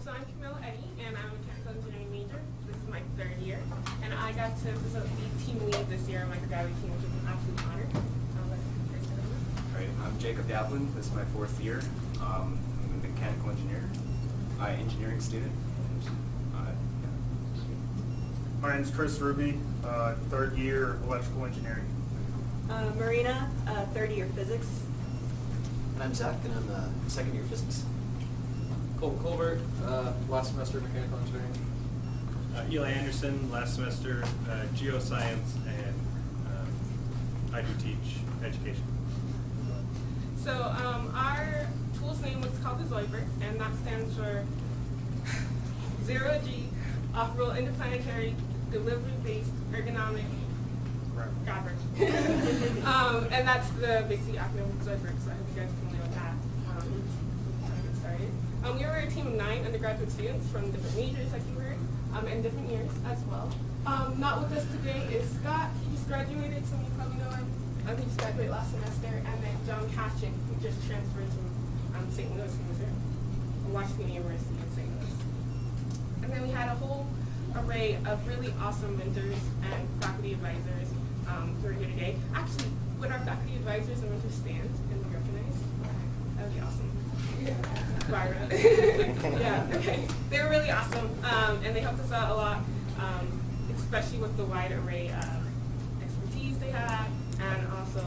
So I'm Camilla Eddy, and I'm a mechanical engineering major. This is my third year, and I got to be team lead this year on Microgravity team, which is an absolute honor. All right, I'm Jacob Davlin. This is my fourth year. I'm a mechanical engineer, engineering student. My name is Chris Ruby, third year electrical engineering. Marina, third year physics. And I'm Zach, and I'm second year physics. Colton Colbert, last semester mechanical engineering. Eli Anderson, last semester geoscience, and I do teach education. So our tool's name was called the ZOIDBERG, and that stands for 0G, Operable Interplanetary Delivery-Based Ergonomic Gravity. And that's the basic acronym of ZOIDBERG, so I hope you guys are familiar with that. Get started. We were a team of 9 undergraduate students from different majors, like you heard, and different years as well. Not with us today is Scott. He just graduated, some of you probably know him. He just graduated last semester, and then John Cashin, who just transferred to St. Louis, Missouri, Washington University in St. Louis. And then we had a whole array of really awesome mentors and faculty advisors who are here today. Actually, would our faculty advisors and mentors stand and be recognized? That would be awesome. Byra. Yeah, okay. They were really awesome, and they helped us out a lot, especially with the wide array of expertise they had, and also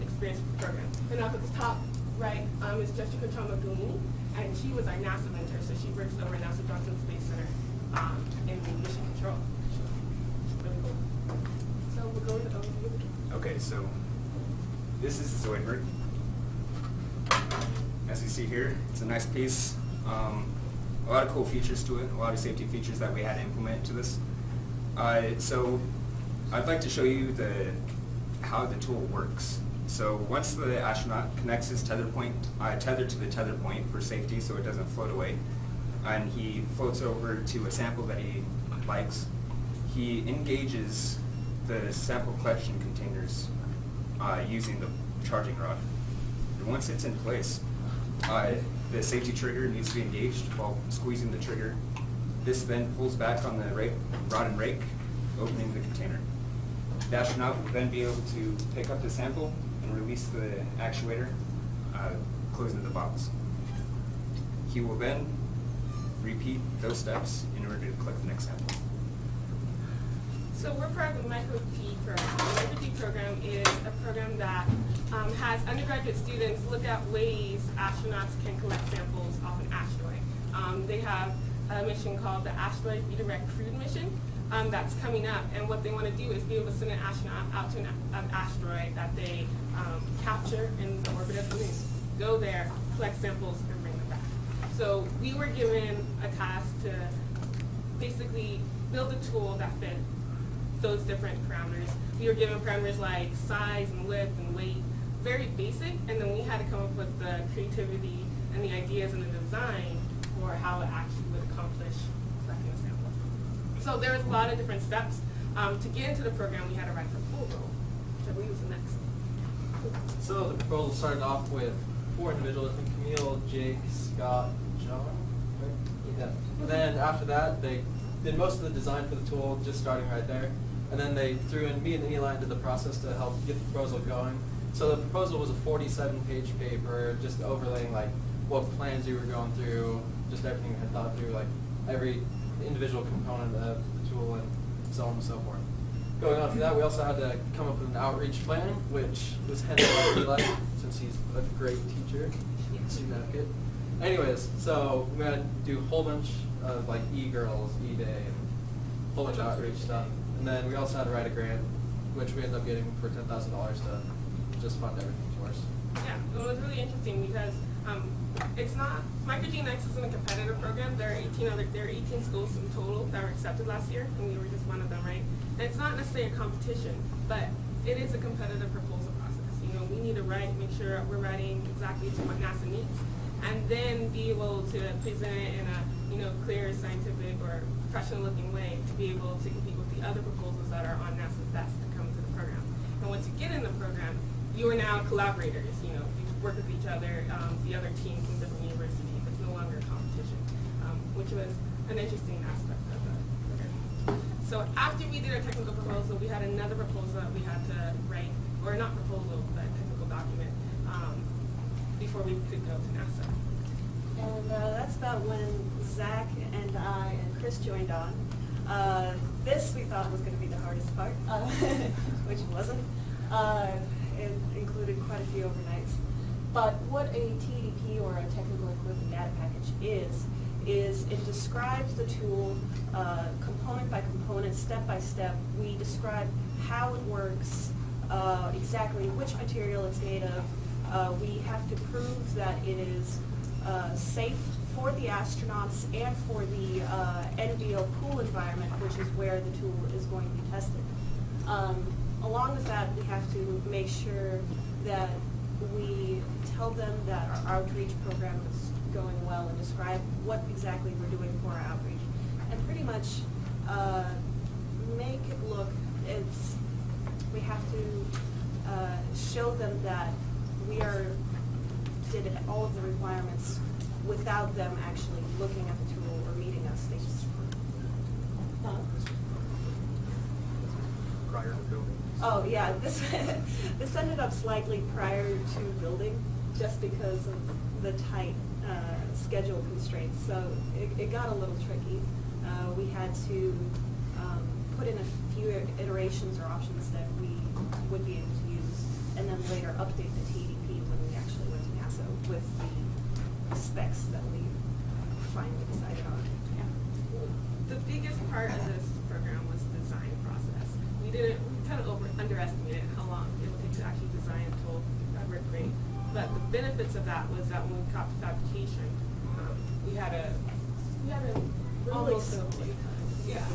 experience with the program. And up at the top right is Jessica Chamaguni, and she was our NASA mentor, so she works over at NASA Johnson Space Center in mission control. Really cool. So we'll go into overview. Okay, so this is the ZOIDBERG. As you see here, it's a nice piece. A lot of cool features to it, a lot of safety features that we had to implement to this. So I'd like to show you how the tool works. So once the astronaut connects his tether to the tether point for safety so it doesn't float away, and he floats over to a sample that he likes, he engages the sample collection containers using the charging rod. And once it's in place, the safety trigger needs to be engaged while squeezing the trigger. This then pulls back on the rod and rake, opening the container. The astronaut will then be able to pick up the sample and release the actuator, closing the box. He will then repeat those steps in order to collect the next sample. So we're part of the Microgravity program. The Microgravity program is a program that has undergraduate students look at ways astronauts can collect samples off an asteroid. They have a mission called the Asteroid Redirect Crewed Mission that's coming up, and what they want to do is be able to send an astronaut out to an asteroid that they capture in the orbit of the moon, go there, collect samples, and bring them back. So we were given a task to basically build a tool that fit those different parameters. We were given parameters like size and width and weight, very basic, and then we had to come up with the creativity and the ideas and the design for how it actually would accomplish collecting a sample. So there was a lot of different steps. To get into the program, we had to write a proposal, which I believe was the next. So the proposal started off with 4 individuals, I think Camille, Jake, Scott, John, right? Yeah. And then after that, they did most of the design for the tool, just starting right there. And then they threw in me and Eli into the process to help get the proposal going. So the proposal was a 47-page paper, just overlaying like what plans you were going through, just everything we had thought through, like every individual component of the tool and so on and so forth. Going on from that, we also had to come up with an outreach plan, which was headed by Eli, since he's a great teacher, student advocate. Anyways, so we had to do a whole bunch of like e-girls, e-day, and a whole bunch of outreach stuff. And then we also had to write a grant, which we ended up getting for $10,000 to just fund everything for us. Yeah, it was really interesting because it's not, Microgenetics isn't a competitive program. There are 18 schools in total that were accepted last year, and we were just one of them, right? And it's not necessarily a competition, but it is a competitive proposal process. You know, we need to make sure we're writing exactly to what NASA needs, and then be able to present it in a clear, scientific, or professional-looking way to be able to compete with the other proposals that are on NASA's desk to come to the program. And once you get in the program, you are now collaborators. You know, you work with each other, the other teams from different universities. It's no longer a competition, which was an interesting aspect of the program. So after we did our technical proposal, we had another proposal that we had to write, or not proposal, but technical document, before we could go to NASA. And that's about when Zach and I and Chris joined on. This we thought was going to be the hardest part, which it wasn't. It included quite a few overnights. But what a TEDP, or a technical equipment data package is it describes the tool component by component, step by step. We describe how it works, exactly which material it's made of. We have to prove that it is safe for the astronauts and for the NBL pool environment, which is where the tool is going to be tested. Along with that, we have to make sure that we tell them that our outreach program is going well and describe what exactly we're doing for our outreach. And pretty much make it look, we have to show them that we did all of the requirements without them actually looking at the tool or meeting us. They just, Prior to building. oh yeah, this this ended up slightly prior to building, just because of the tight schedule constraints. So it got a little tricky. We had to put in a few iterations or options that we would be able to use, and then later update the TEDP when we actually went to NASA with the specs that we finally decided on. Yeah. The biggest part of this program was the design process. We kind of underestimated how long it would take to actually design a tool that worked great. But the benefits of that was that when we got to fabrication, we had a Really almost slowly. yeah.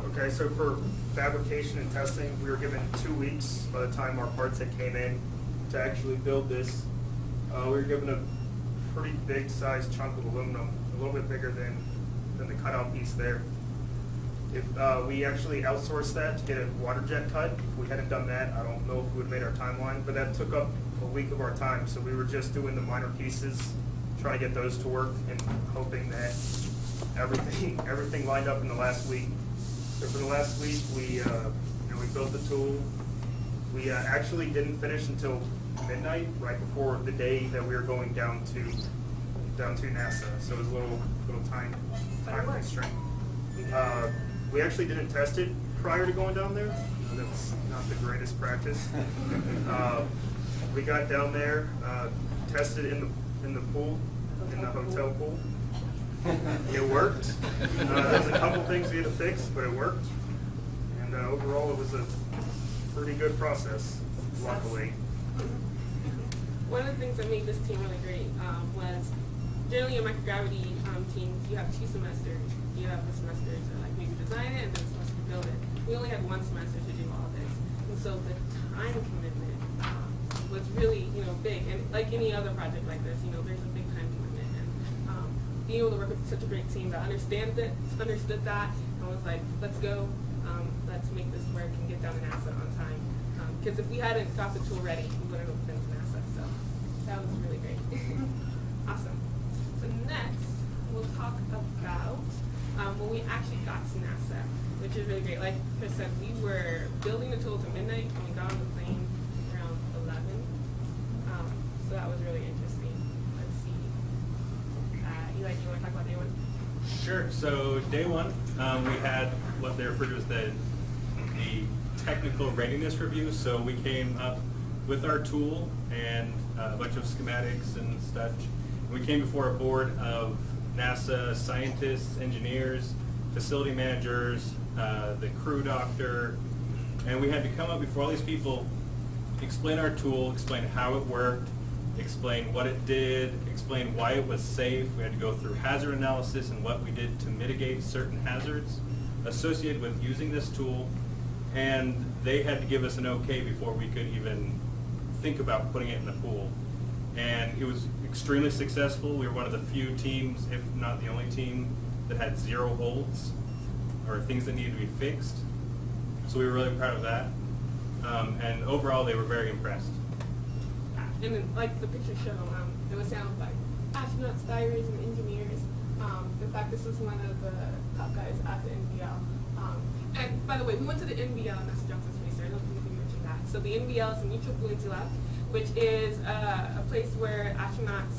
Okay, so for fabrication and testing, we were given 2 weeks by the time our parts had came in to actually build this. We were given a pretty big sized chunk of aluminum, a little bit bigger than the cutout piece there. If we actually outsourced that to get a water jet cut, if we hadn't done that, I don't know if we would have made our timeline, but that took up a week of our time. So we were just doing the minor pieces, trying to get those to work, and hoping that everything lined up in the last week. So for the last week, we built the tool. We actually didn't finish until midnight, right before the day that we were going down to NASA. So it was a little time constraint. We actually didn't test it prior to going down there. That's not the greatest practice. We got down there, tested in the pool, in the hotel pool. It worked. There was a couple things we had to fix, but it worked. And overall, it was a pretty good process, luckily. One of the things that made this team really great was generally in microgravity teams, you have 2 semesters. You have the semesters that like maybe design it and then the semester to build it. We only had 1 semester to do all of this. And so the time commitment was really, big. And like any other project like this, there's a big time commitment. And being able to work with such a great team that understood that and was like, let's go, let's make this work and get down to NASA on time. Because if we hadn't got the tool ready, we wouldn't have been to NASA. So that was really great. Awesome. So next, we'll talk about when we actually got to NASA, which is really great. Like Chris said, we were building the tool till midnight and we got on the plane around 11. So that was really interesting. Let's see. Eli, do you want to talk about day 1? Sure. So day 1, we had what they refer to as the technical readiness review. So we came up with our tool and a bunch of schematics and such. We came before a board of NASA scientists, engineers, facility managers, the crew doctor, and we had to come up before all these people, explain our tool, explain how it worked, explain what it did, explain why it was safe. We had to go through hazard analysis and what we did to mitigate certain hazards associated with using this tool, and they had to give us an okay before we could even think about putting it in the pool. And it was extremely successful. We were one of the few teams, if not the only team, that had 0 holds or things that needed to be fixed. So we were really proud of that. And overall, they were very impressed. And then, like the picture show, it would sound like astronauts, divers, and engineers. In fact, this was one of the top guys at the NBL. And by the way, we went to the NBL, NASA Johnson Space Center. I don't think we mentioned that. So the NBL is a neutral buoyancy lab, which is a place where astronauts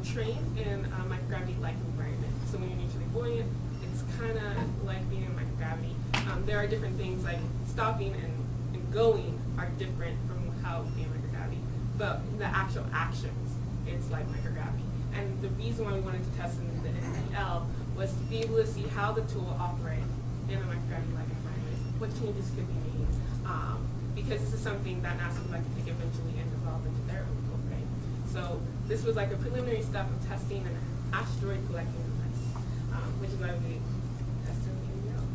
train in a microgravity-like environment. So when you're neutrally buoyant, it's kind of like being in microgravity. There are different things like stopping and going are different from how being in microgravity, but the actual actions, it's like microgravity. And the reason why we wanted to test in the NBL was to be able to see how the tool will operate in a microgravity-like environment, what changes could be made, because this is something that NASA would like to take eventually and develop into their own tool, right? So this was like a preliminary step of testing an asteroid collecting device, which is why we tested the NBL.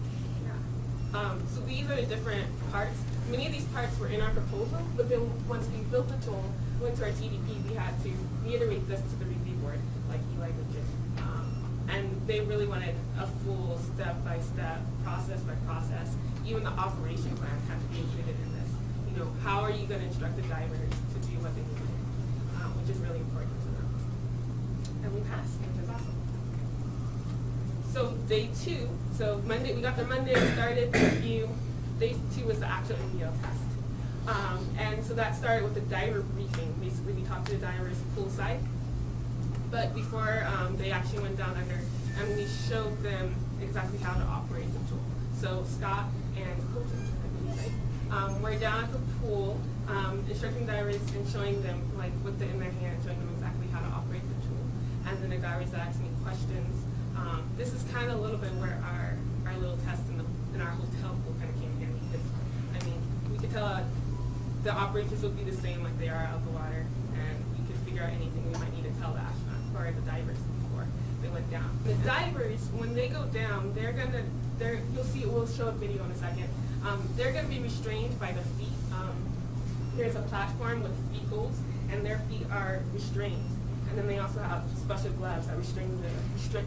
Yeah. So these are the different parts. Many of these parts were in our proposal, but then once we built the tool, went to our TEDP, we had to reiterate this to the review board, like Eli did. And they really wanted a full step-by-step, process-by-process. Even the operation plan had to be included in this. You know, how are you going to instruct the divers to do what they need to do, which is really important to them. And we passed, which is awesome. So day 2, so Monday, we got there Monday, started the review. Day 2 was the actual NBL test. And so that started with the diver briefing. Basically, we talked to the divers poolside. But before they actually went down under, and we showed them exactly how to operate the tool. So Scott and Colton, I believe, right? We're down at the pool, instructing divers and showing them, like with it in their hand, showing them exactly how to operate the tool. And then the divers asked me questions. This is kind of a little bit where our little test in our hotel pool kind of came in. Because, I mean, we could tell the operations would be the same like they are out of the water, and we could figure out anything we might need to tell the astronaut or the divers before they went down. The divers, when they go down, you'll see, we'll show a video in a second. They're gonna be restrained by their feet. There's a platform with feet holes, and their feet are restrained. And then they also have special gloves that restrict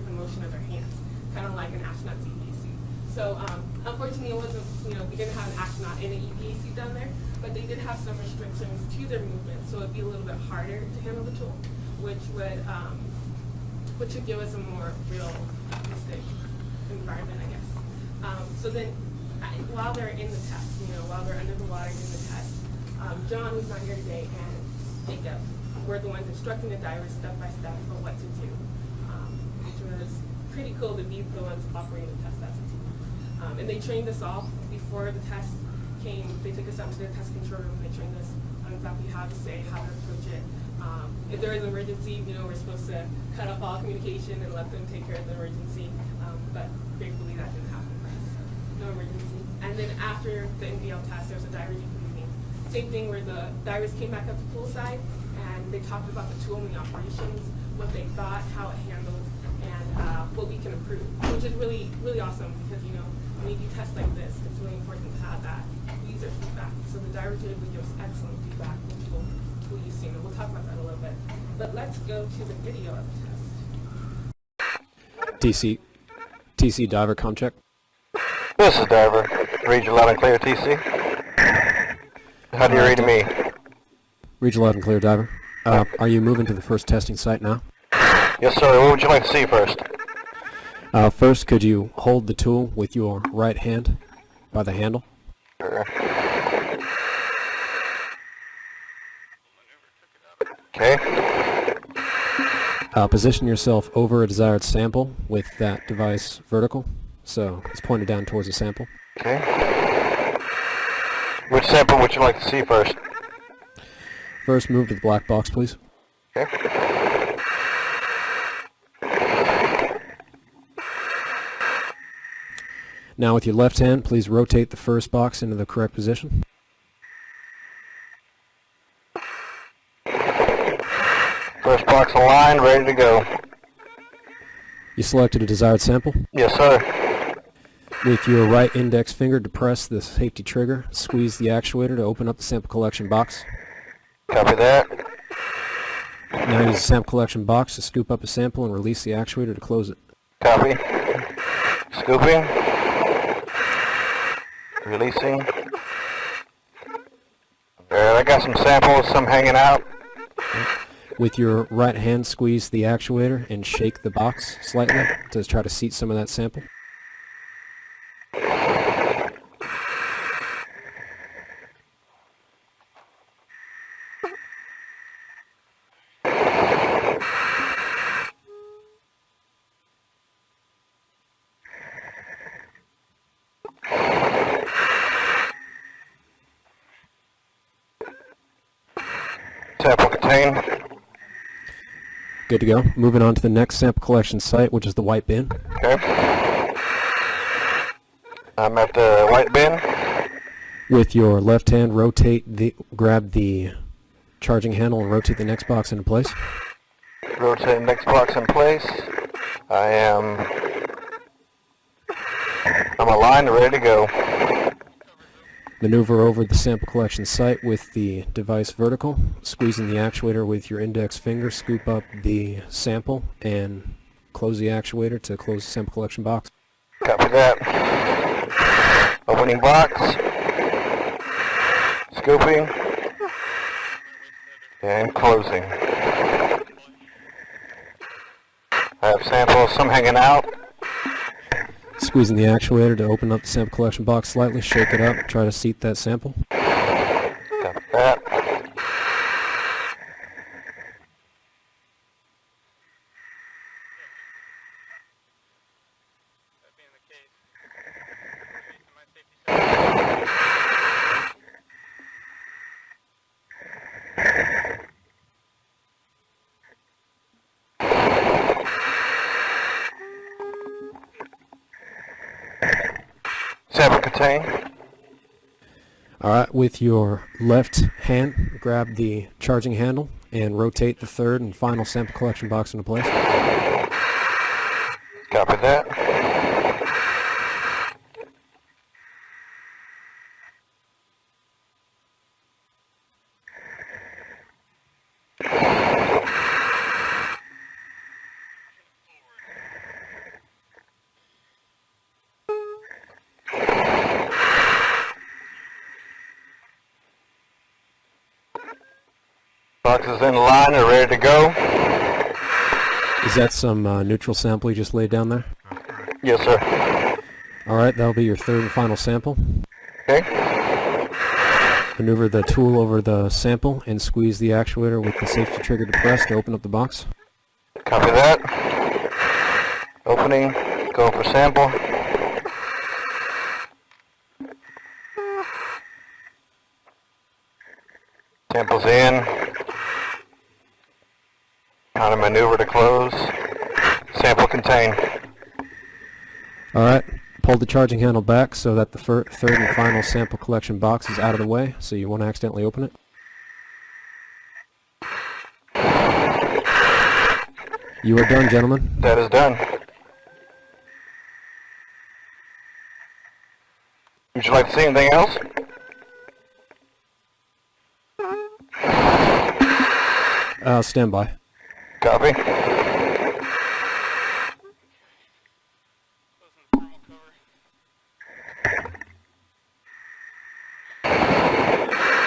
the motion of their hands, kind of like an astronaut's EVA suit. So unfortunately, it wasn't, we didn't have an astronaut in an EVA suit down there, but they did have some restrictions to their movement, so it'd be a little bit harder to handle the tool, which would give us a more realistic environment, I guess. So then, while they're in the test, while they're under the water in the test, John, who's not here today, and Jacob were the ones instructing the divers step by step on what to do, which was pretty cool to be the ones operating the test as a team. And they trained us all before the test came. They took us out to the test control room. They trained us on exactly how to say, how to approach it. If there is an emergency, we're supposed to cut off all communication and let them take care of the emergency. But gratefully, that didn't happen for us. No emergency. And then after the NBL test, there was a diver debriefing. Same thing where the divers came back up to poolside and they talked about the tool and the operations, what they thought, how it handled, and what we can improve, which is really, really awesome because, when you do tests like this, it's really important to have that user feedback. So the divers were able to give us excellent feedback, which we'll use soon. And we'll talk about that a little bit. But let's go to the video of the test. TC diver com check. This is Diver. Read you loud and clear, TC. How do you read me? Read you loud and clear, diver. Are you moving to the first testing site now? Yes, sir. What would you like to see first? First, could you hold the tool with your right hand by the handle? Sure. Okay. Position yourself over a desired sample with that device vertical, so it's pointed down towards the sample. Okay. Which sample would you like to see first? First, move to the black box, please. Okay. Now with your left hand, please rotate the first box into the correct position. First box aligned, ready to go. You selected a desired sample. Yes, sir. With your right index finger, depress the safety trigger. Squeeze the actuator to open up the sample collection box. Copy that. Now use the sample collection box to scoop up a sample and release the actuator to close it. Copy. Scooping. Releasing. Alright, I got some samples, some hanging out. With your right hand, squeeze the actuator and shake the box slightly to try to seat some of that sample. Sample contained. Good to go. Moving on to the next sample collection site, which is the white bin. Okay. I'm at the white bin. With your left hand, grab the charging handle and rotate the next box into place. Rotate next box in place. I'm aligned and ready to go. Maneuver over the sample collection site with the device vertical, squeezing the actuator with your index finger, scoop up the sample and close the actuator to close the sample collection box. Copy that. Opening box. Scooping. And closing. I have samples, some hanging out. Squeezing the actuator to open up the sample collection box slightly, shake it up, try to seat that sample. Copy that. Sample contained. Alright, with your left hand, grab the charging handle and rotate the third and final sample collection box into place. Copy that. Box is in line and ready to go. Is that some neutral sample you just laid down there? Yes, sir. Alright, that'll be your third and final sample. Okay. Maneuver the tool over the sample and squeeze the actuator with the safety trigger depressed to open up the box. Copy that. Opening, going for sample. Sample's in. Kind of maneuver to close. Sample contained. Alright, pull the charging handle back so that the third and final sample collection box is out of the way, so you won't accidentally open it. You are done, gentlemen. That is done. Would you like to see anything else? Stand by. Copy.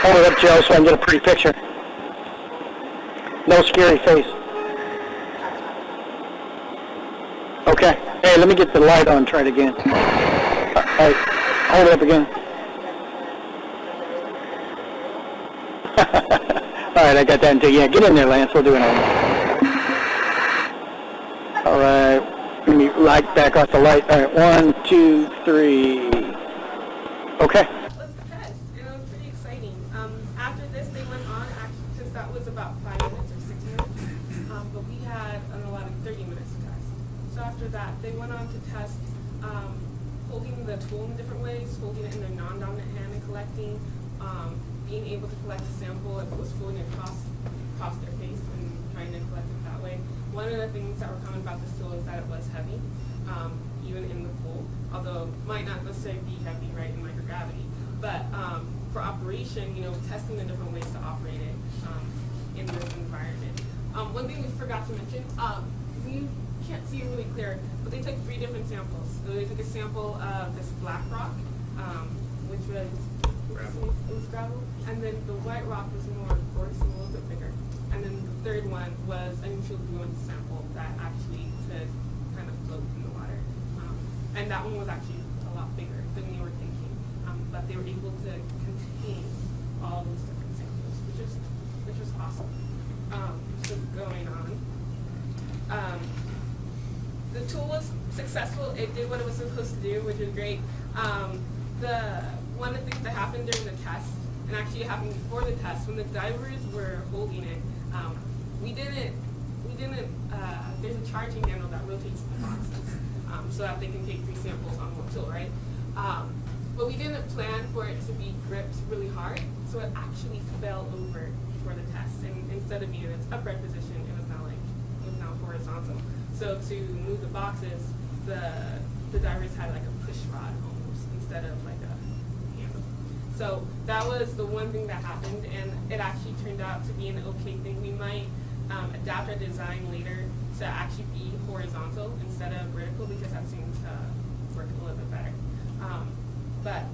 Hold it up, Joe, so I can get a pretty picture. No scary face. Okay. Hey, let me get the light on. Try it again. All right. Hold it up again. All right, I got that into. Yeah, get in there, Lance. We'll do it all. All right. Let me light back off the light. All right. 1, 2, 3. Okay. Let's test. It was pretty exciting. After this, they went on, actually, since that was about 5 minutes or 6 minutes, but we had an allotted 30 minutes to test. So after that, they went on to test holding the tool in different ways, holding it in their non-dominant hand and collecting, being able to collect a sample if it was floating across their face and trying to collect it that way. One of the things that were common about this tool is that it was heavy, even in the pool, although it might not necessarily be heavy, right, in microgravity. But for operation, testing the different ways to operate it in this environment. One thing we forgot to mention, you can't see it really clear, but they took 3 different samples. So they took a sample of this black rock, which was gravel. It was gravel, and then the white rock was more coarse and a little bit bigger. And then the third third one was a neutral Buoyancy sample that actually could kind of float in the water. And that one was actually a lot bigger than we were thinking. But they were able to contain all these different samples, which was awesome. So going on. The tool was successful. It did what it was supposed to do, which was great. One of the things that happened during the test, and actually it happened before the test, when the divers were holding it, there's a charging handle that rotates the boxes so that they can take 3 samples on one tool, right? But we didn't plan for it to be gripped really hard, so it actually fell over before the test. And instead of being in its upright position, it was now horizontal. So to move the boxes, the divers had like a push rod almost instead of like a handle. So that was the one thing that happened, and it actually turned out to be an okay thing. We might adapt our design later to actually be horizontal instead of vertical, because that seemed to work a little bit better. But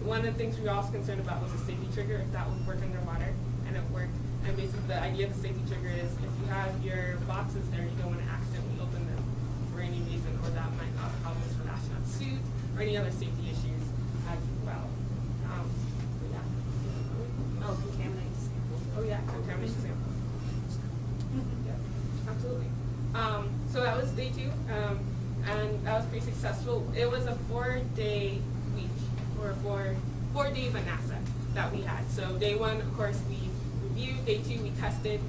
one of the things we were also concerned about was the safety trigger, if that would work underwater, and it worked. And basically the idea of the safety trigger is if you have your boxes there, you don't want to accidentally open them for any reason, or that might cause problems for the astronaut suit or any other safety issues as well. But yeah. Oh, contaminated samples. Oh yeah, contamination samples. Yeah, absolutely. So that was day 2, and that was pretty successful. It was a 4-day week, or 4 days at NASA that we had. So day 1, of course, we reviewed. Day 2, we tested.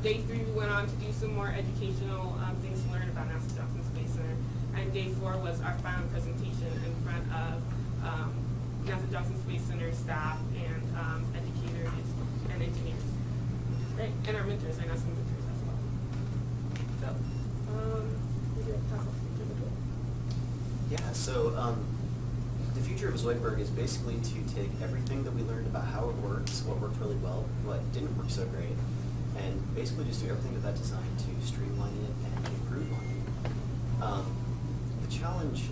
Day 3, we went on to do some more educational things to learn about NASA Johnson Space Center. And day 4 was our final presentation in front of NASA Johnson Space Center staff and educators and engineers. Right, and our mentors, our NASA mentors as well. So, maybe I'll pass off to the tool. Yeah, so the future of ZOIDBERG is basically to take everything that we learned about how it works, what worked really well, what didn't work so great, and basically just do everything with that design to streamline it and improve on it. The challenge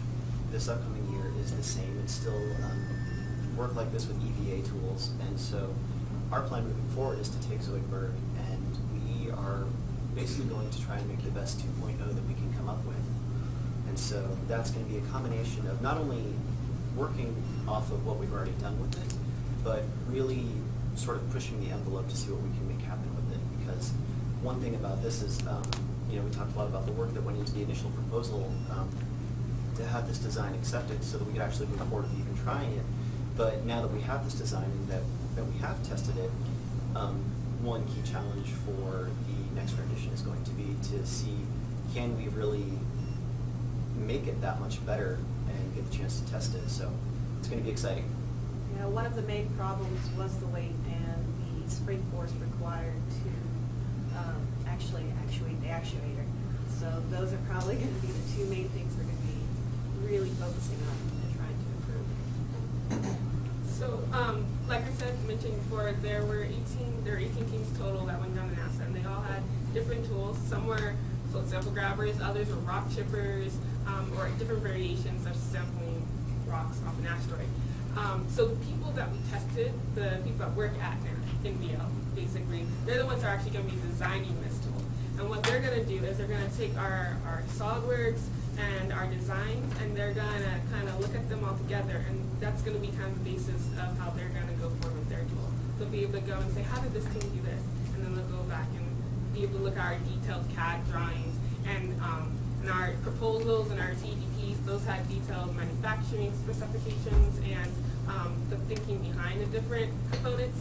this upcoming year is the same. It's still work like this with EVA tools, and so our plan moving forward is to take ZOIDBERG, and we are basically going to try and make the best 2.0 that we can come up with. And so that's going to be a combination of not only working off of what we've already done with it, but really sort of pushing the envelope to see what we can make happen with it. Because one thing about this is, we talked a lot about the work that went into the initial proposal to have this design accepted so that we could actually move forward with even trying it. But now that we have this design and that we have tested it, one key challenge for the next rendition is going to be to see, can we really make it that much better and get the chance to test it. So it's going to be exciting. Yeah, one of the main problems was the weight and the spring force required to actually actuate the actuator. So those are probably going to be the 2 main things we're going to be really focusing on and trying to improve. So, like I mentioned before, there were 18 teams total that went down to NASA, and they all had different tools. Some were float sample grabbers, others were rock chippers, or different variations of sampling rocks off an asteroid. So the people that we tested, the people that work at NBL, basically, they're the ones that are actually going to be designing this tool. And what they're going to do is they're going to take our SolidWorks and our designs, and they're going to kind of look at them all together, and that's going to be kind of the basis of how they're going to go forward with their tool. They'll be able to go and say, how did this team do this? And then they'll go back and be able to look at our detailed CAD drawings, and our proposals and our TEDPs, those had detailed manufacturing specifications and the thinking behind the different components.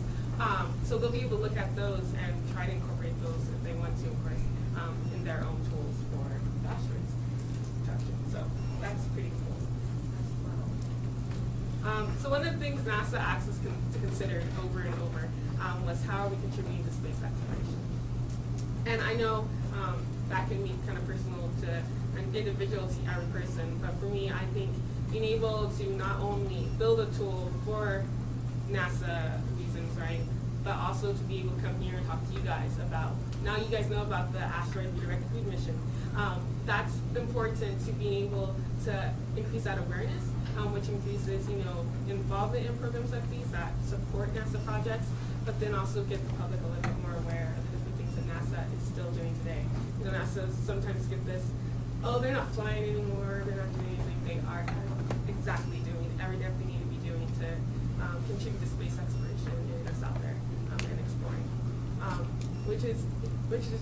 So they'll be able to look at those and try to incorporate those if they want to, of course, in their own tools for the asteroids. So that's pretty cool as well. So one of the things NASA asked us to consider over and over was how are we contributing to space exploration? And I know that can be kind of personal to an individual, to every person, but for me, I think being able to not only build a tool for NASA reasons, right, but also to be able to come here and talk to you guys about, now you guys know about the asteroid redirected food mission. That's important to being able to increase that awareness, which increases, involvement in programs like these that support NASA projects, but then also get the public a little bit more aware of the different things that NASA is still doing today. You know, NASA sometimes get this, oh, they're not flying anymore, they're not doing anything. They are exactly doing everything they need to be doing to contribute to space exploration and getting us out there and exploring, which is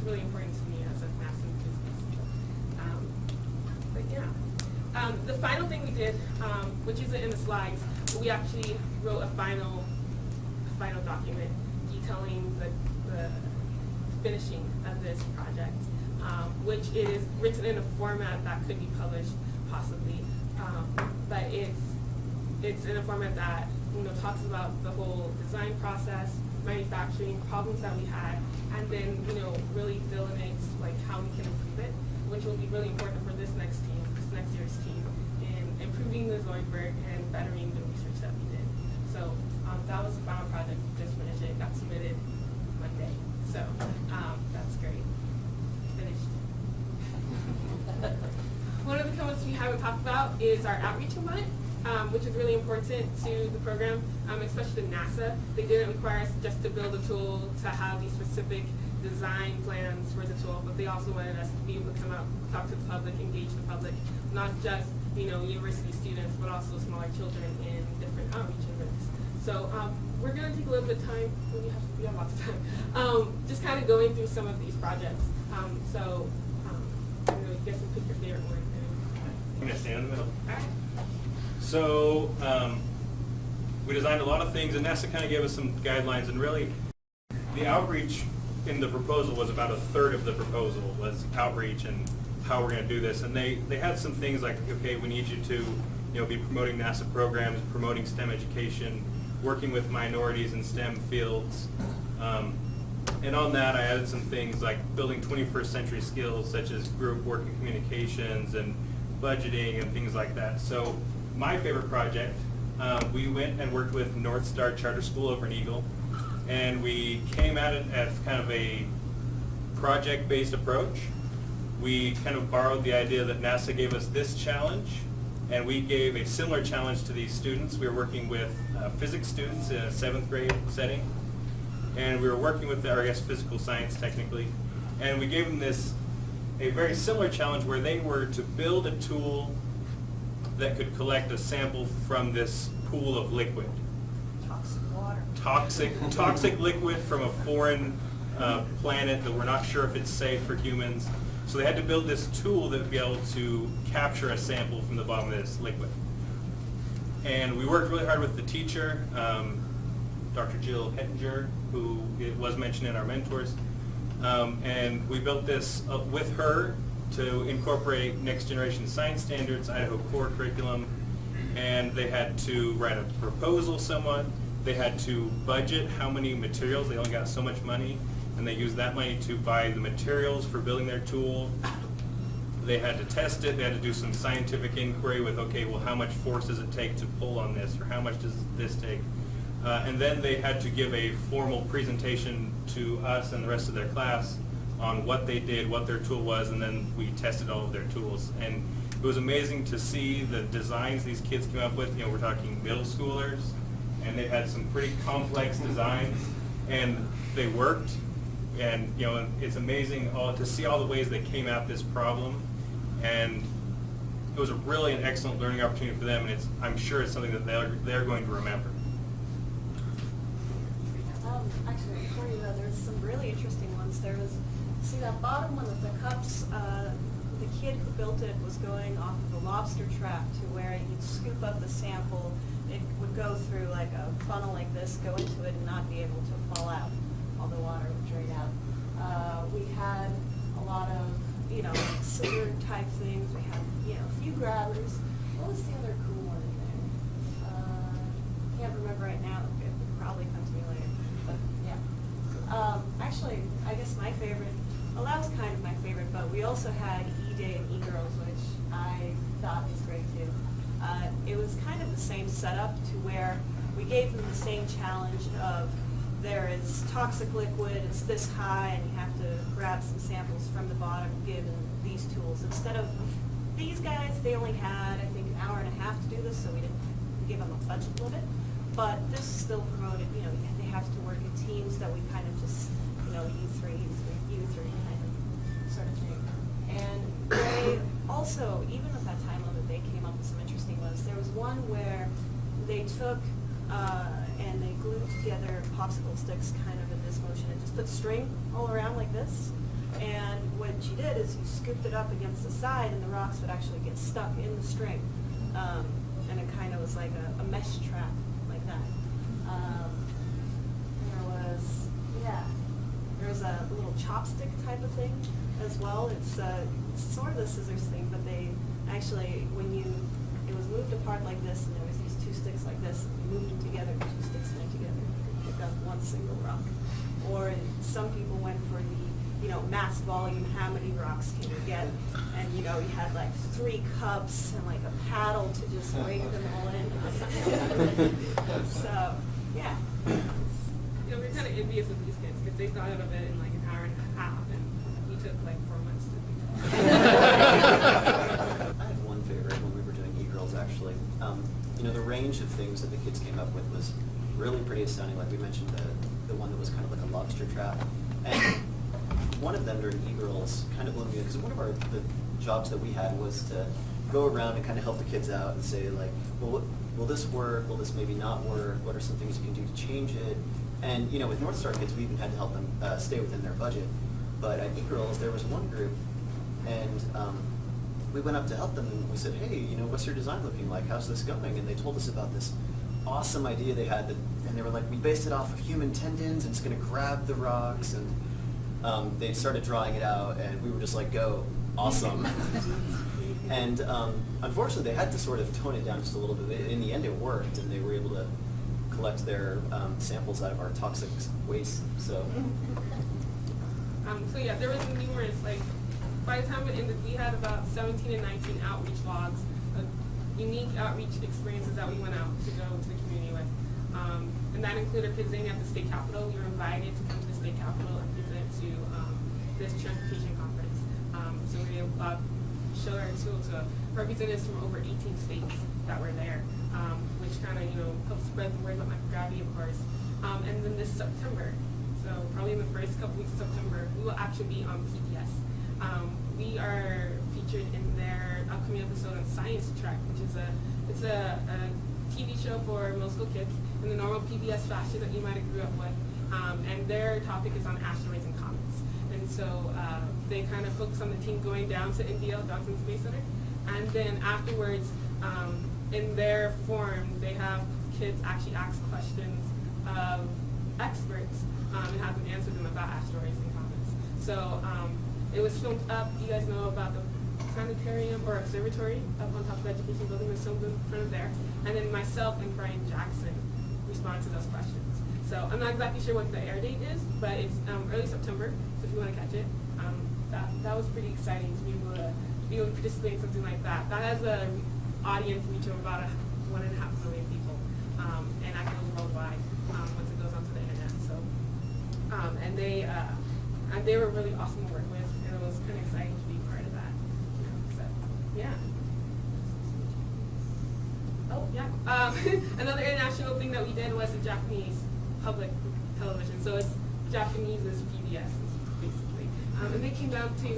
really important to me as a NASA enthusiast. But yeah. The final thing we did, which isn't in the slides, but we actually wrote a final document detailing the finishing of this project, which is written in a format that could be published possibly, but it's in a format that talks about the whole design process, manufacturing problems that we had, and then really delineates like how we can improve it, which will be really important for this next year's team in improving the ZOIDBERG and bettering the research that we did. So that was the final project. We just finished it. It got submitted Monday. So that's great. Finished. One of the components we haven't talked about is our outreach component, which is really important to the program, especially to NASA. They didn't require us just to build a tool to have these specific design plans for the tool, but they also wanted us to be able to come out, talk to the public, engage the public, not just university students, but also smaller children in different outreach events. So we're going to take a little bit of time. We have lots of time. Just kind of going through some of these projects. So you guys can pick your favorite one. I'm going to stand in the middle. All right. So we designed a lot of things, and NASA kind of gave us some guidelines, and really the outreach in the proposal was about a third of the proposal was outreach and how we're going to do this. And they had some things like, okay, we need you to be promoting NASA programs, promoting STEM education, working with minorities in STEM fields. And on that, I added some things like building 21st century skills such as group work and communications and budgeting and things like that. So my favorite project, we went and worked with North Star Charter School over in Eagle, and we came at it as kind of a project-based approach. We kind of borrowed the idea that NASA gave us this challenge, and we gave a similar challenge to these students. We were working with physics students in a 7th grade setting, and we were working with, or I guess, physical science technically, and we gave them a very similar challenge where they were to build a tool that could collect a sample from this pool of liquid. Toxic water. Toxic liquid from a foreign planet that we're not sure if it's safe for humans. So they had to build this tool that would be able to capture a sample from the bottom of this liquid. And we worked really hard with the teacher, Dr. Jill Hettinger, who was mentioned in our mentors. And we built this with her to incorporate next generation science standards, Idaho core curriculum, and they had to write a proposal somewhat. They had to budget how many materials. They only got so much money, and they used that money to buy the materials for building their tool. They had to test it. They had to do some scientific inquiry with, okay, well, how much force does it take to pull on this, or how much does this take? And then they had to give a formal presentation to us and the rest of their class on what they did, what their tool was, and then we tested all of their tools. And it was amazing to see the designs these kids came up with. We're talking middle schoolers, and they had some pretty complex designs, and they worked. And it's amazing to see all the ways they came at this problem, and it was really an excellent learning opportunity for them, and I'm sure it's something that they're going to remember. Actually, before you go, there's some really interesting ones. There was, see that bottom one with the cups, the kid who built it was going off of a lobster trap to where he'd scoop up the sample. It would go through like a funnel like this, go into it and not be able to fall out. All the water would drain out. We had a lot of, scissor type things. We had, a few grabbers. What was the other cool one in there? Can't remember right now. It will probably come to me later. But yeah. Actually, I guess my favorite, well, that was kind of my favorite, but we also had E-Day and E-Girls, which I thought was great too. It was kind of the same setup to where we gave them the same challenge of there is toxic liquid, it's this high, and you have to grab some samples from the bottom given these tools. Instead of these guys, they only had, I think, an hour and a half to do this, so we didn't give them a budget limit. But this still promoted, they have to work in teams that we kind of just, U3, also, even with that time limit, they came up with some interesting ones. There was one where they took and they glued together popsicle sticks kind of in this motion and just put string all around like this. And what she did is you scooped it up against the side and the rocks would actually get stuck in the string. And it kind of was like a mesh trap like that. There was a little chopstick type of thing as well. It's sort of the scissors thing, but they actually, it was moved apart like this, and there was these two sticks like this, and you moved them together, the two sticks went together to pick up one single rock. Or some people went for the, mass volume, how many rocks can you get? And, you had like 3 cups and like a paddle to just rake them all in. So, yeah. We're kind of envious of these kids because they thought of it in like an hour and a half, and we took like 4 months to do that. I had one favorite when we were doing e-girls, actually. The range of things that the kids came up with was really pretty astounding. Like we mentioned, the one that was kind of like a lobster trap. And one of them during e-girls kind of blew me away, because one of the jobs that we had was to go around and kind of help the kids out and say, like, well, will this work? Will this maybe not work? What are some things you can do to change it? And, with North Star kids, we even had to help them stay within their budget. But at e-girls, there was one group, and we went up to help them, and we said, hey, what's your design looking like? How's this going? And they told us about this awesome idea they had, and they were like, we based it off of human tendons, and it's going to grab the rocks, and they started drawing it out, and we were just like, go, awesome. And unfortunately, they had to sort of tone it down just a little bit. In the end, it worked, and they were able to collect their samples out of our toxic waste. So yeah, there was numerous, like, by the time it ended, we had about 17 and 19 outreach logs, unique outreach experiences that we went out to go to the community with. And that included visiting at the state capitol. We were invited to come to the state capitol and present to this transportation conference. So we were able to show our tool to representatives from over 18 states that were there, which kind of, helped spread the word about microgravity, of course. And then this September, so probably in the first couple weeks of September, we will actually be on PBS. We are featured in their upcoming episode on Science Trek, which is a TV show for middle school kids in the normal PBS fashion that you might have grew up with. And their topic is on asteroids and comets. And so they kind of focus on the team going down to NBL, Johnson Space Center. And then afterwards, in their forum, they have kids actually ask questions of experts and have them answer them about asteroids and comets. So it was filmed up. You guys know about the planetarium or observatory up on top of the education building. It was filmed in front of there. And then myself and Brian Jackson responded to those questions. So I'm not exactly sure what the air date is, but it's early September. So if you want to catch it, that was pretty exciting to be able to participate in something like that. That has an audience reach of about 1.5 million people, and actually worldwide once it goes onto the internet. So, and they were really awesome to work with, and it was kind of exciting to be part of that. So, yeah. Oh, yeah. Another international thing that we did was the Japanese public television. So it's Japanese is PBS, basically. And they came down to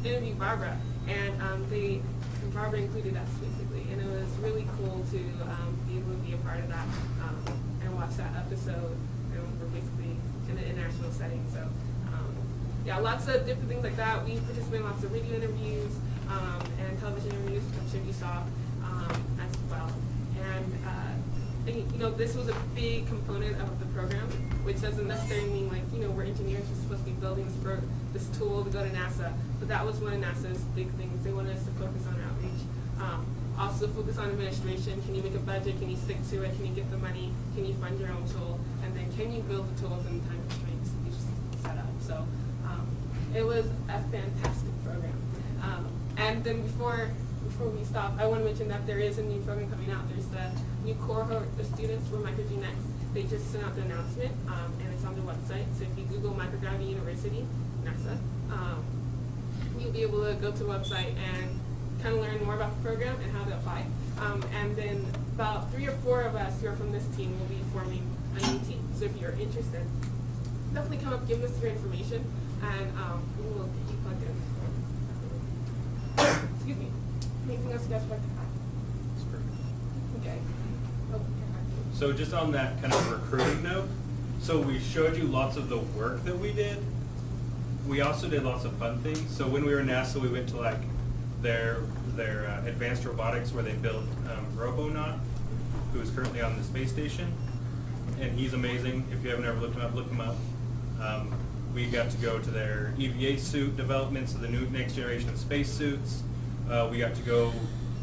interview Barbara, and Barbara included us basically, and it was really cool to be able to be a part of that and watch that episode. And we're basically in an international setting, so yeah, lots of different things like that. We participate in lots of radio interviews and television interviews, which I'm sure you saw as well. And this was a big component of the program, which doesn't necessarily mean like, we're engineers, we're supposed to be building this tool to go to NASA, but that was one of NASA's big things. They wanted us to focus on outreach. Also focus on administration. Can you make a budget? Can you stick to it? Can you get the money? Can you fund your own tool? And then can you build the tools in the time constraints you set up? So it was a fantastic program. And then before we stop, I want to mention that there is a new program coming out. There's the new cohort of students for Microgravity. They just sent out the announcement, and it's on their website. So if you Google Microgravity University, NASA, you'll be able to go to the website and kind of learn more about the program and how to apply. And then about 3 or 4 of us who are from this team will be forming a new team. So if you're interested, definitely come up, give us your information, and we will get you plugged in. Excuse me. Anything else you guys would like to add? That's perfect. Okay. Oh, okay. So just on that kind of recruiting note, so we showed you lots of the work that we did. We also did lots of fun things. So when we were in NASA, we went to like their advanced robotics where they built Robonaut, who is currently on the space station, and he's amazing. If you haven't ever looked him up, look him up. We got to go to their EVA suit development, so the new next generation of space suits. We got to go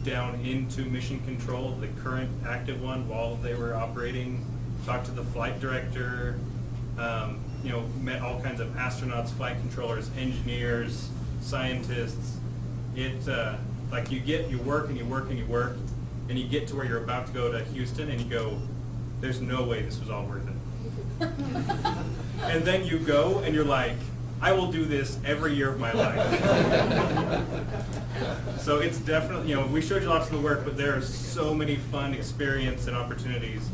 down into mission control, the current active one, while they were operating. Talked to the flight director. Met all kinds of astronauts, flight controllers, engineers, scientists. Like you work and you work and you work, and you get to where you're about to go to Houston, and you go, "There's no way this was all worth it." And then you go, and you're like, "I will do this every year of my life." So it's definitely, we showed you lots of the work, but there are so many fun experience and opportunities.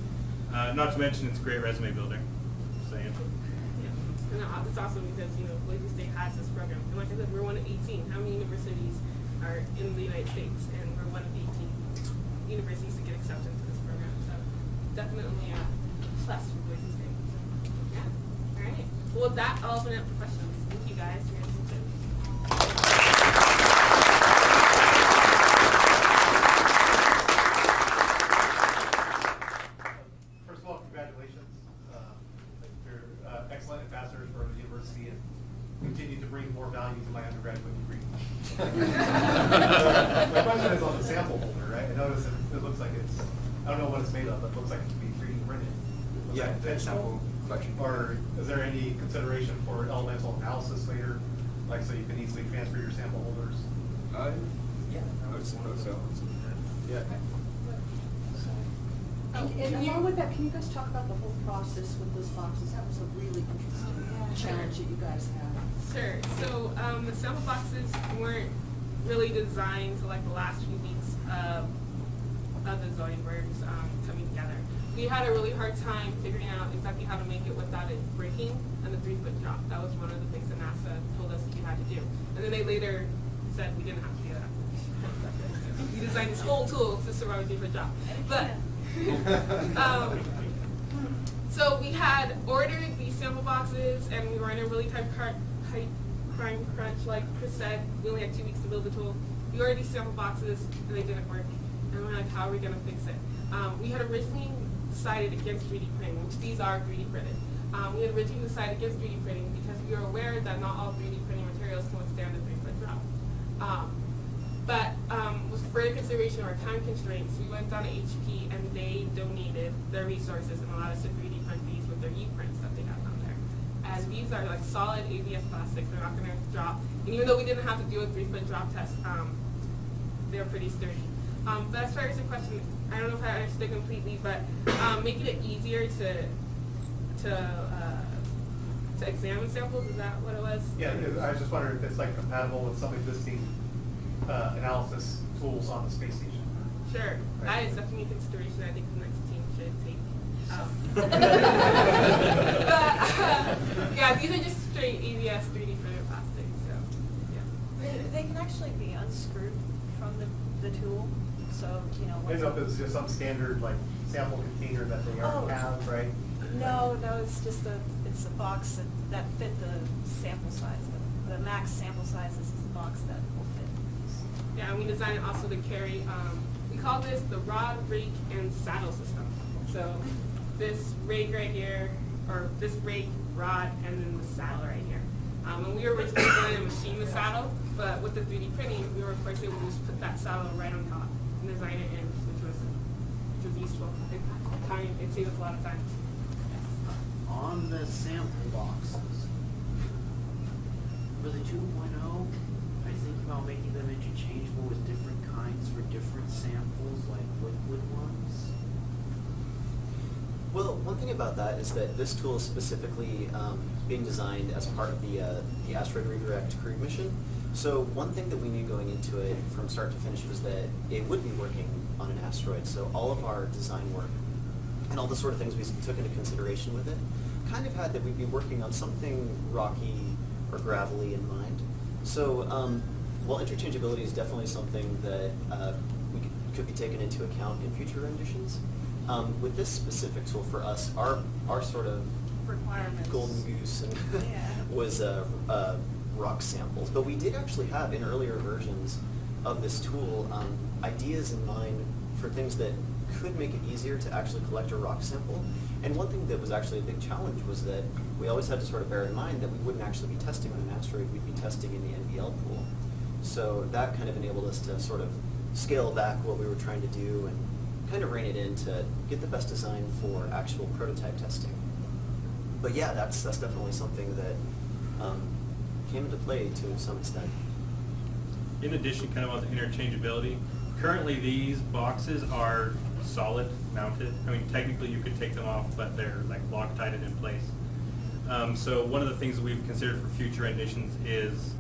Not to mention, it's great resume building. Saying. And it's awesome because, Boise State has this program. And like I said, we're one of 18. How many universities are in the United States? And we're one of 18 universities to get accepted to this program. So definitely a plus for Boise State. So, yeah. All right. Well, with that, I'll open it up for questions. Thank you guys for your attention. First of all, congratulations. You're excellent ambassadors for the university and continue to bring more value to my undergraduate degree. My question is on the sample holder, right? I noticed it looks like I don't know what it's made of, but it looks like it can be 3D printed. Was that intentional? Or is there any consideration for elemental analysis later, like so you can easily transfer your sample holders? Yeah, I would suppose so. Yeah. And along with that, can you guys talk about the whole process with those boxes? That was a really interesting challenge that you guys had. Sure. So the sample boxes weren't really designed to like the last few weeks of the ZOIDBERGs coming together. We had a really hard time figuring out exactly how to make it without it breaking and the 3-foot drop. That was one of the things that NASA told us we had to do. And then they later said we didn't have to do that. We designed this whole tool to survive a 3-foot drop. But so we had ordered these sample boxes, and we were in a really tight crime crunch. Like Chris said, we only had 2 weeks to build the tool. We ordered these sample boxes, and they didn't work. And we're like, how are we going to fix it? We had originally decided against 3D printing, which these are 3D printed. We had originally decided against 3D printing because we were aware that not all 3D printing materials can withstand a 3-foot drop. But with further consideration of our time constraints, we went down to HP and they donated their resources and allowed us to 3D print these with their e-prints that they have down there. And these are like solid ABS plastics, they're not going to drop. And even though we didn't have to do a 3-foot drop test, they're pretty sturdy. But as far as the question, I don't know if I understood completely, but making it easier to examine samples, is that what it was? Yeah, I was just wondering if it's like compatible with some existing analysis tools on the space station. Sure, that is definitely a consideration I think the next team should take. Yeah, these are just straight ABS 3D printed plastic, so yeah. They can actually be unscrewed from the tool, so I don't know if it's just some standard like sample container that they already have, right? No, it's just a box that fit the sample size. The max sample size is the box that will fit. Yeah, and we designed it also to carry, we call this the rod, rake, and saddle system. So this rake right here, or this rake, rod, and then the saddle right here. And we were originally going to machine the saddle, but with the 3D printing, we were of course able to just put that saddle right on top and design it in, which was useful. It saved us a lot of time. On the sample boxes, for the 2.0, I think about making them interchangeable with different kinds for different samples, like liquid ones. Well, one thing about that is that this tool is specifically being designed as part of the asteroid redirect crew mission. So one thing that we knew going into it from start to finish was that it would be working on an asteroid. So all of our design work and all the sort of things we took into consideration with it kind of had that we'd be working on something rocky or gravelly in mind. So Well, interchangeability is definitely something that could be taken into account in future renditions. With this specific tool for us, our sort of Requirements. golden goose and Yeah. was rock samples. But we did actually have in earlier versions of this tool ideas in mind for things that could make it easier to actually collect a rock sample. And one thing that was actually a big challenge was that we always had to sort of bear in mind that we wouldn't actually be testing on an asteroid, we'd be testing in the NBL pool. So that kind of enabled us to sort of scale back what we were trying to do and kind of rein it in to get the best design for actual prototype testing. But yeah, that's definitely something that came into play to some extent. In addition, kind of on the interchangeability, currently these boxes are solid mounted. I mean, technically you could take them off, but they're like Loctited in place. So one of the things that we've considered for future editions is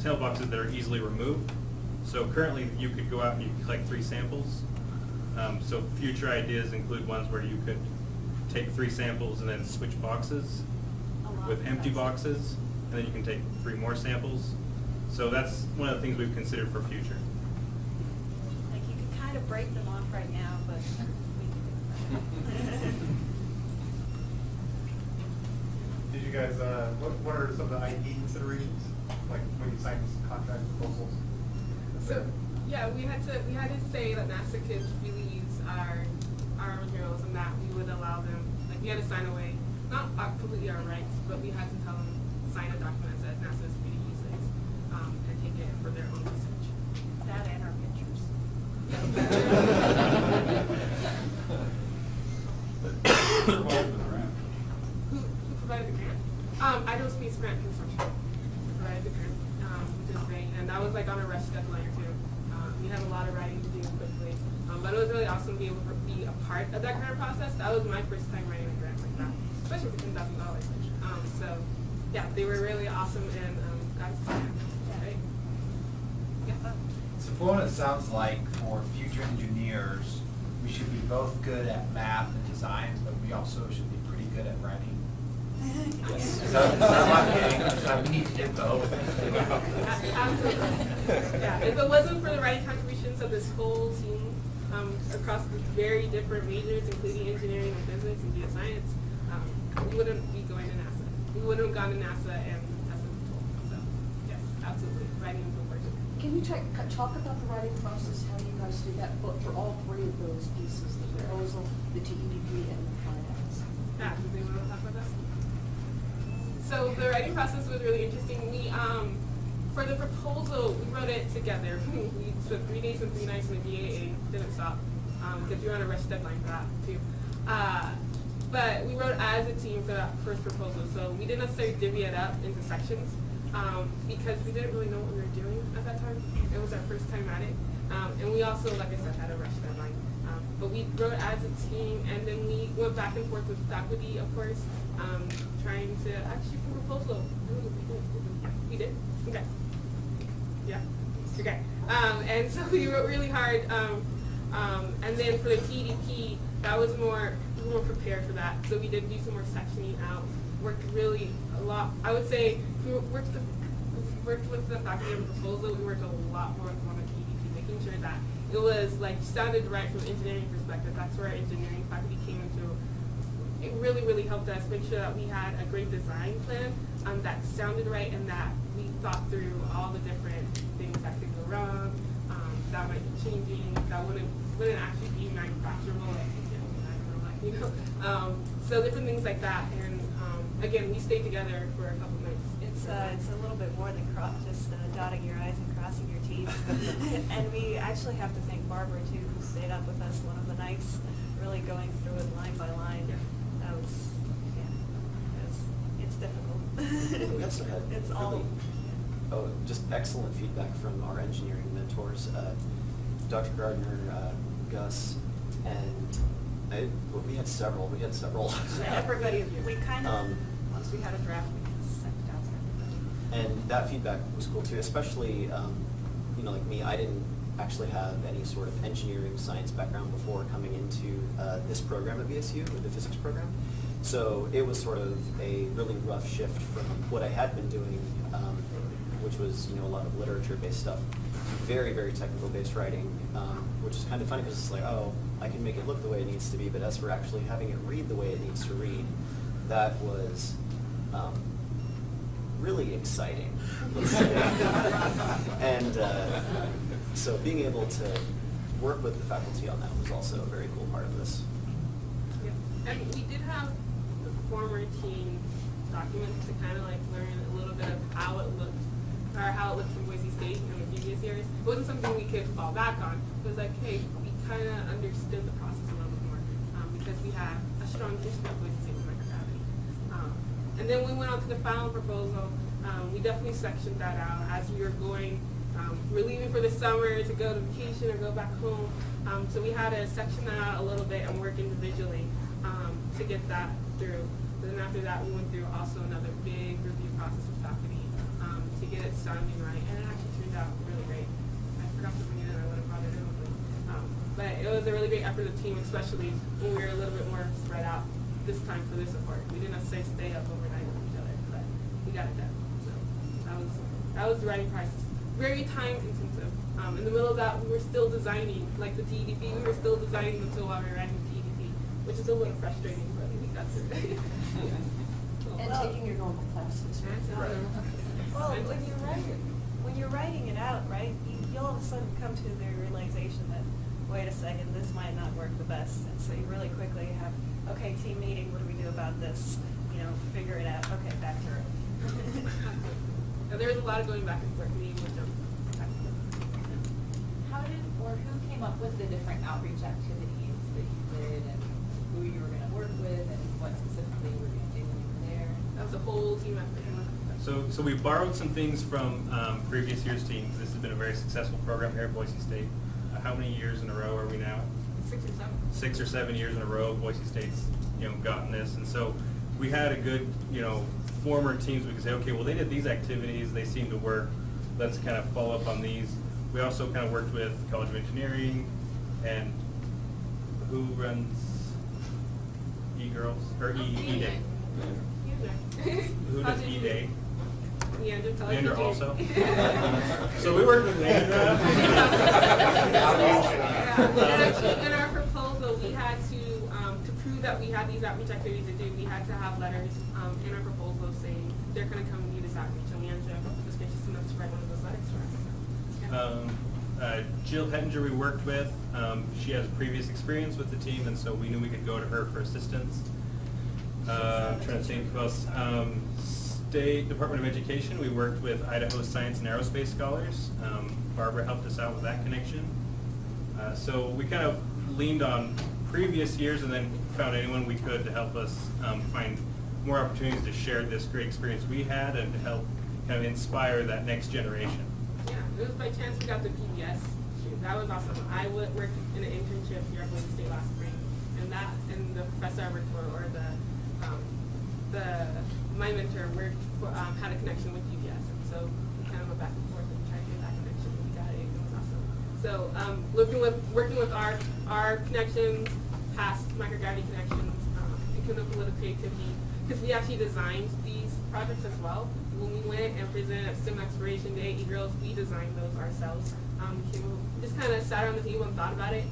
tail boxes that are easily removed. So currently you could go out and you could collect 3 samples. So future ideas include ones where you could take 3 samples and then switch boxes with empty boxes, and then you can take 3 more samples. So that's one of the things we've considered for future. Like you can kind of break them off right now, but we can do that. Did you guys, what are some of the IP considerations, like when you sign these contract proposals? So, yeah, we had to say that NASA could really use our materials and that we would allow them, like we had to sign away, not completely our rights, but we had to tell them, sign a document that said NASA is free to use this and take it for their own research. That and our pictures. Who provided the grant? Aerospace Grant Construction provided the grant, which is great, and that was like on a rush deadline too. We had a lot of writing to do quickly, but it was really awesome to be able to be a part of that grant process. That was my first time writing a grant like that, especially for $10,000. So yeah, they were really awesome and got us started. Right? Yeah. So for what it sounds like for future engineers, we should be both good at math and design, but we also should be pretty good at writing. Yes. Is that what I'm getting? Is that we need to do both? Absolutely. Yeah, if it wasn't for the writing contributions of this whole team across the very different majors, including engineering and business and geoscience, we wouldn't be going to NASA. We wouldn't have gone to NASA and tested the tool. So, yes, absolutely. Writing is important. Can you talk about the writing process, how you guys do that, but for all 3 of those pieces, the proposal, the TEDP, and the finance? Yeah, does anyone want to talk about that? So the writing process was really interesting. We, for the proposal, we wrote it together. We spent 3 days and 3 nights in the BAA, didn't stop, because we were on a rush deadline for that too. But we wrote as a team for that first proposal. So we didn't necessarily divvy it up into sections because we didn't really know what we were doing at that time. It was our first time at it. And we also, like I said, had a rush deadline. But we wrote as a team, and then we went back and forth with faculty, of course, trying to actually for a proposal. We did? Okay. Yeah? Okay. And so we wrote really hard. And then for the TEDP, that was more, we were prepared for that. So we did do some more sectioning out, worked really a lot. I would say we worked with the faculty on the proposal, we worked a lot more on the TEDP, making sure that it was like sounded right from an engineering perspective. That's where our engineering faculty came into. It really, really helped us make sure that we had a great design plan that sounded right and that we thought through all the different things that could go wrong, that might be changing, that wouldn't actually be manufacturable, so different things like that. And again, we stayed together for a couple nights. It's a little bit more than just dotting your I's and crossing your T's. And we actually have to thank Barbara too, who stayed up with us one of the nights, really going through it line by line. That was, it's difficult. We also had It's all. just excellent feedback from our engineering mentors, Dr. Gardner, Gus, and we had several. Everybody, we kind of, once we had a draft, we kind of sent it out to everybody. And that feedback was cool too, especially, like me, I didn't actually have any sort of engineering science background before coming into this program at VSU, the physics program. So it was sort of a really rough shift from what I had been doing which was a lot of literature-based stuff, very, very technical-based writing, which is kind of funny because it's like, oh, I can make it look the way it needs to be, but as for actually having it read the way it needs to read, that was really exciting, let's say. And so being able to work with the faculty on that was also a very cool part of this. Yeah. And we did have the former team documents to kind of like learn a little bit of how it looked, or how it looked from Boise State in the previous years. It wasn't something we could fall back on. It was like, hey, we kind of understood the process a little bit more because we had a strong history of Boise State with microgravity. And then we went on to the final proposal. We definitely sectioned that out as we were going. We're leaving for the summer to go to vacation or go back home. So we had to section that out a little bit and work individually to get that through. But then after that, we went through also another big review process with faculty to get it sounding right. And it actually turned out really great. I forgot to bring it in. I would have brought it in. But it was a really great effort of the team, especially when we were a little bit more spread out this time for this support. We didn't have to stay up overnight with each other, but we got it done. So that was the writing process. Very time intensive. In the middle of that, we were still designing, like the TEDP, we were still designing the tool while we were writing the TEDP, which is a little frustrating, but we got through it. And taking your normal classes. Well, when you're writing it out, right, you'll all of a sudden come to the realization that, wait a second, this might not work the best. And so you really quickly have, okay, team meeting, what do we do about this? Figure it out. Okay, back to it. There was a lot of going back and forth, meeting with them. How did, or who came up with the different outreach activities that you did, and who you were going to work with, and what specifically you were going to do when you were there? That was a whole team effort. So we borrowed some things from previous year's teams. This has been a very successful program here at Boise State. How many years in a row are we now? 6 or 7. 6 or 7 years in a row, Boise State's gotten this, and so we had a good former teams. We could say, okay, well they did these activities, they seem to work. Let's kind of follow up on these. We also kind of worked with College of Engineering, and who runs E-Girls or E-Day? Who does E-Day? Leander also. So we worked with Leander. In our proposal, we had to prove that we had these outreach activities to do. We had to have letters in our proposal saying they're going to come and do this outreach. And Leander was gracious enough to write one of those letters for us. Jill Hettinger we worked with. She has previous experience with the team, and so we knew we could go to her for assistance. I'm trying to think who else. State Department of Education, we worked with Idaho Science and Aerospace Scholars. Barbara helped us out with that connection. So we kind of leaned on previous years and then found anyone we could to help us find more opportunities to share this great experience we had and to help kind of inspire that next generation. Yeah, it was by chance we got the PBS. That was awesome. I worked in an internship here at Boise State last spring, and the professor I worked for, or my mentor had a connection with PBS, and so we kind of went back and forth and tried to get that connection. We got it. It was awesome. So working with our connections, past microgravity connections, and coming up with a little creativity, because we actually designed these projects as well. When we went and presented at STEM Exploration Day, eGirls, we designed those ourselves. Just kind of sat around the table and thought about it,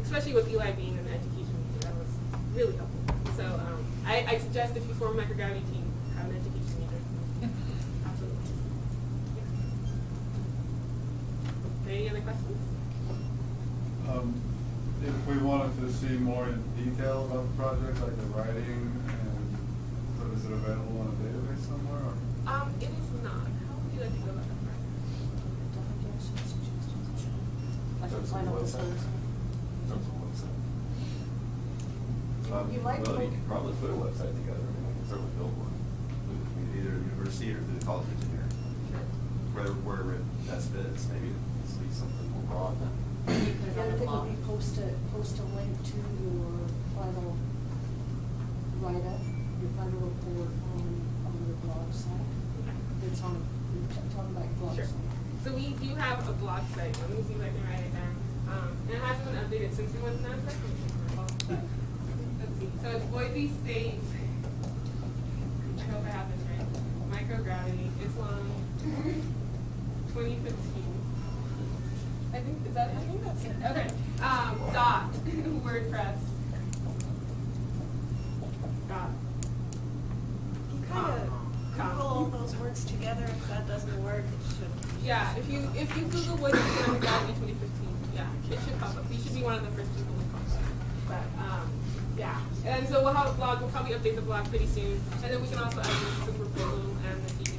especially with Eli being in the education meeting. That was really helpful. So I suggest if you form a microgravity team, have an education major. Absolutely. Yeah. Any other questions? If we wanted to see more in detail about the project, like the writing, and so is it available on a database somewhere? Or? It is not. How would you like to go about that project? Like a final disclosure. You might well, go- you could probably put a website together. I mean, I can certainly build one. Either university or through the College of Engineering. Wherever it best fits, maybe it's at least something more broad. The other thing would be post a link to your final write-up, your final report on your blog site. It's on, you're talking about your blog Sure. site. So we do have a blog site. Let me see if I can write it down. And it hasn't been updated since we went to NASDAQ. Let's see. So it's Boise State. I hope I have this right. Microgravity. It's on 2015. I think that's it. Okay. Dot. WordPress. Dot. You kind of Google all those words together. If that doesn't work, it should. Yeah, if you Google what is Microgravity 2015, yeah, it should pop up. You should be one of the first people to pop up. But yeah, and so we'll have a blog. We'll probably update the blog pretty soon, and then we can also add links to the proposal and the TEDP.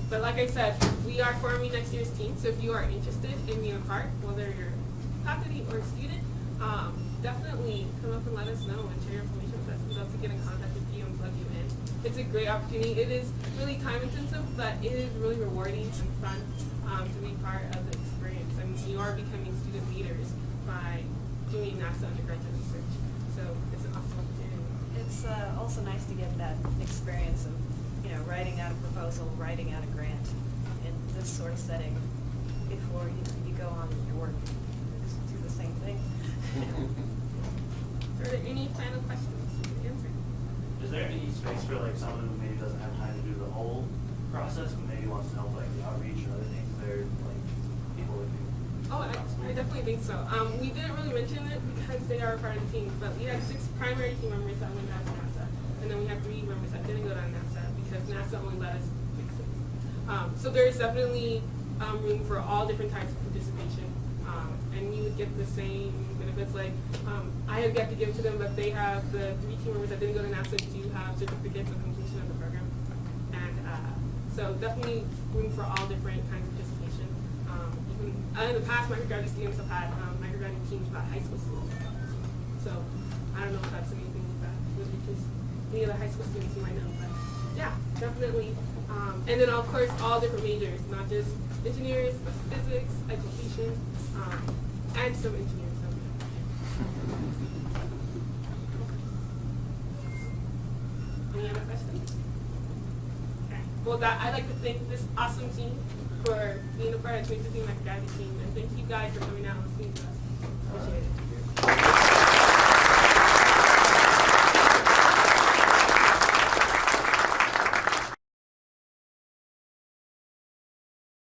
But like I said, we are forming next year's team. So if you are interested in being a part, whether you're faculty or a student, definitely come up and let us know and share your information with us. We'd love to get in contact with you and plug you in. It's a great opportunity. It is really time intensive, but it is really rewarding and fun to be part of the experience. And you are becoming student leaders by doing NASA undergraduate research. So it's an awesome opportunity. It's also nice to get that experience of, writing out a proposal, writing out a grant in this sort of setting before you go on with your work. Just do the same thing. Are there any final questions to answer? Is there any space for like someone who maybe doesn't have time to do the whole process, but maybe wants to help like the outreach or other things? There like people that can. Oh, I definitely think so. We didn't really mention it because they are a part of the team, but we had 6 primary team members that went down to NASA, and then we had 3 members that didn't go down to NASA because NASA only let us pick 6. So there is definitely room for all different types of participation, and you would get the same benefits. Like I have got to give to them, but they have the 3 team members that didn't go to NASA do have certificates of completion of the program, and so definitely room for all different kinds of participation. In the past, microgravity students have had microgravity teams about high school students. So I don't know if that's anything that would interest any of the high school students you might know, but yeah, definitely. And then of course all different majors, not just engineers, but physics, education, and some engineering subjects. Any other questions? Okay. Well, I'd like to thank this awesome team for being a part of the 2015 Microgravity team, and thank you guys for coming out and listening to us. Appreciate it.